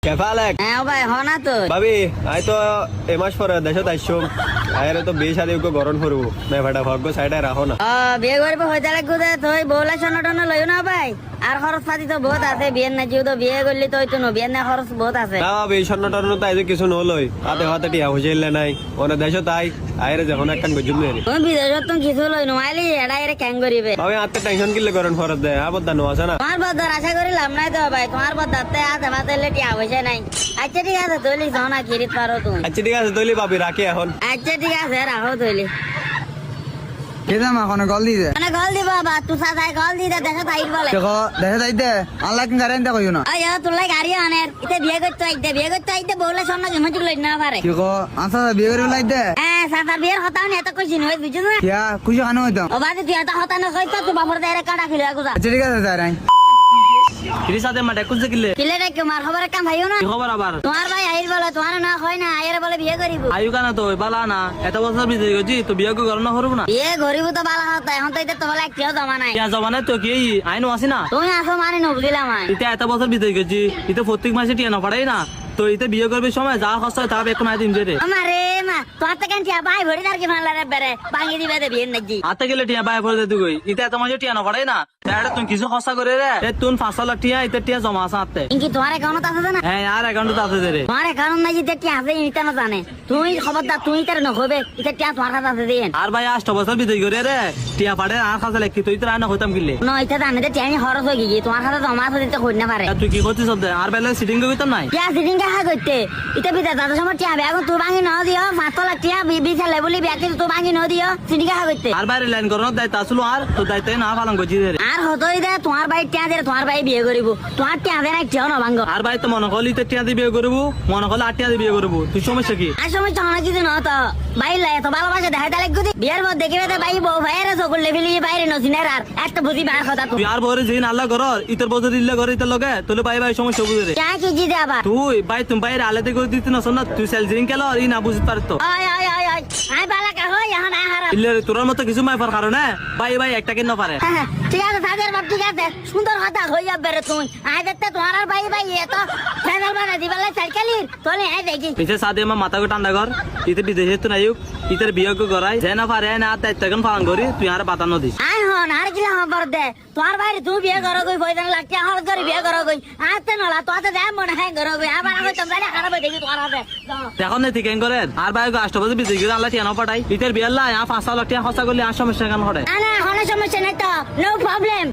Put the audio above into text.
কেফালেক হ্যাঁ ভাই হনা তো ভাবি আই তো এ মাস পরে দেশত আইসুম আয়ের তো বিয়ে শাদি গরম করবো না ভাটা ভাগ্য সাইডে রাখো না বিয়ে করবো হইতে লাগবো তুই বউলা সনটন লইও না ভাই আর খরচ পাতি তো বহুত আছে বিয়ের না যেহেতু বিয়ে করলি তো হইতো না বিয়ের না খরচ বহুত আছে না ভাবি স্বর্ণ টর্ণ তো আইজে কিছু নলই হাতে হাতে টিয়া হইলে নাই ওনে দেশ তাই আয়ের যখন একটা গজুম নেই তুমি বিদেশত তুমি কিছু লই নোয়াইলি এটা এর ক্যাং করিবে ভাবি হাতে টেনশন কিনলে গরম ফরত দেয় আর বদা নো আছে না তোমার বদার আশা করি লাভ নাই তো ভাই তোমার বদাতে আছে মাতে টিয়া পয়সা নাই আচ্ছা ঠিক আছে তুইলি যাও না কিরিত পারো তুমি আচ্ছা ঠিক আছে তৈলি ভাবি রাখি এখন আচ্ছা ঠিক আছে রাখো তুইলি কেদাম এখন গল দিতে মানে গল দিব বা তুই সাদাই গল দিতে দেখা তাই বলে দেখো দেখে যাইতে আল্লাহ কিন গারেন দেখো না আয় তুলাই গাড়ি আনের ইতে বিয়ে করতে আইতে বউলা সন্না গিমতি লই না পারে কি কো আনসা বিয়ে করে লাইতে হ্যাঁ সাদা বিয়ের কথা নি এত কইছি নই বুঝছ না কিয়া খুশি খানো হইতাম ও বাদে তুই এত হতা না কইতা তুই বাপর দাইরে কাটা খিলা গুজা আচ্ছা ঠিক আছে স্যার কিরি সাথে মাঠে কুলছে কিলে কিলে রে মার খবরের কাম ভাইও না কি খবর আবার তোমার ভাই আইল বলে তোমার না হয় না আয়ের বলে বিয়ে করিব আয়ু কানা তো বালা না এত বছর বিজয় গেছি তো বিয়ে করে না করবো না বিয়ে করিব তো বালা হতা এখন তো এটা তো বলে কেউ জমা নাই ইয়া জমানে তো কি আইন আসি না তুমি আসো মানে নবুঝিলাম আমি ইতে এত বছর বিজয় গেছি ইতে প্রত্যেক মাসে টিয়া না পড়াই না তো ইতে বিয়ে করবে সময় যা খরচ হয় তা এখন আই দিন রে আমারে মা তোমার তো কেন ভাই ভরি তার কি মানলা রে বেরে ভাঙি দিবে দে বিয়ে নাকি হাতে গেলে টিয়া বাই পড়ে তুই গই ইতে এত মাসে টিয়া না পড়াই না এটা তুমি কিছু খরচা করে রে তুই 5 লাখ টিয়া ইতে টিয়া জমা আছে হাতে ইনকি তোমার অ্যাকাউন্ট আছে না হ্যাঁ আর অ্যাকাউন্টে আছে রে তোমার অ্যাকাউন্ট নাই যেতে কি আছে ইটা না জানে তুমি খবরদার তুমি তার নখবে এটা টিয়া তোমার কাছে আছে দেন আর ভাই 8 বছর বিজয় করে রে টিয়া পাড়ে আর খাসা লেখি তুই তো না হইতাম কিলে ন এটা জানে যে টিয়া খরচ হয়ে গিয়ে তোমার কাছে জমা আছে দিতে কই না পারে তুই কি করছিস আর বেলা সিটিং করতাম নাই টিয়া সিটিং কা করতে এটা বিদা দাদা সময় টিয়া ব্যাগ তুই ভাঙি ন দিও 5 লাখ টিয়া বিবি ছেলে বলি ব্যাগ তুই ভাঙি ন দিও সিটিং কা করতে আর বাইরে লাইন করানোর দায়িত্ব আসলো আর তো দায়িত্ব না পালন করছি রে আর হতই দে তোমার ভাই টিয়া দে তোমার ভাই বিয়ে করিব তোমার টিয়া দে না টিয়া না ভাঙ্গ আর ভাই তো মনে করলি তো টিয়া দিয়ে বিয়ে করবো মনে করলে 8 টিয়া দিয়ে বিয়ে করবো তুই সমস্যা কি আর সময় চাওয়া কিছু ন তো ভাই লাই তো ভালোবাসা দেখা তাহলে গুদি বিয়ের মধ্যে দেখিবে তো ভাই বউ ভাইয়ের সকল লেভেলি বাইরে নজিনের আর একটা বুঝি বার কথা তুই আর বরে যেদিন আল্লাহ করর ইতর বছর দিল্লা করে ইতর লগে তোলে ভাই ভাই সমস্যা বুঝে রে টিয়া কি জিদে আবার তুই ভাই তুমি বাইরে আলাদা করে দিতে না শোন না তুই সেলজিং কেলো আর ই না বুঝতে পারতো আয় আয় আয় আয় আয় বালা কা হই এখন আয় হারা ইল্লে তোর মতো কিছু মাইফার কারণে ভাই ভাই একটা কেন পারে ঠিক আছে সাদের বাপ ঠিক আছে সুন্দর কথা হই যাবে রে তুমি আয় দেখতে তোমার আর ভাই ভাই এত চ্যানেল বানা দিবালে সাইকেলির তোলে আয় দেখি পিছে সাদে মা মাথা কো ঠান্ডা কর ইতে বিদেশে তো নাইক ইতের বিয়ে কো করাই যে না পারে না দায়িত্ব এখন পালন করি তুই আর বাতানো দিস আয় হন আর কিলা খবর দে তোমার ভাই তুই বিয়ে করো কই পয়সা লাগছে হল করে বিয়ে করো কই আতে নলা তো আতে দেয় মনে হয় করো কই আবার আমি তোমরা খারাপ দেখি তোমার হাতে এখন নেই ঠিক করে আর ভাই গো 8 বছর বিদেশে গিয়ে আল্লাহ টিয়া না পাঠাই ইতের বিয়ে আল্লাহ 5 লাখ টিয়া খরচা করলে আর সমস্যা কেন করে না না কোনো সমস্যা নাই তো নো প্রবলেম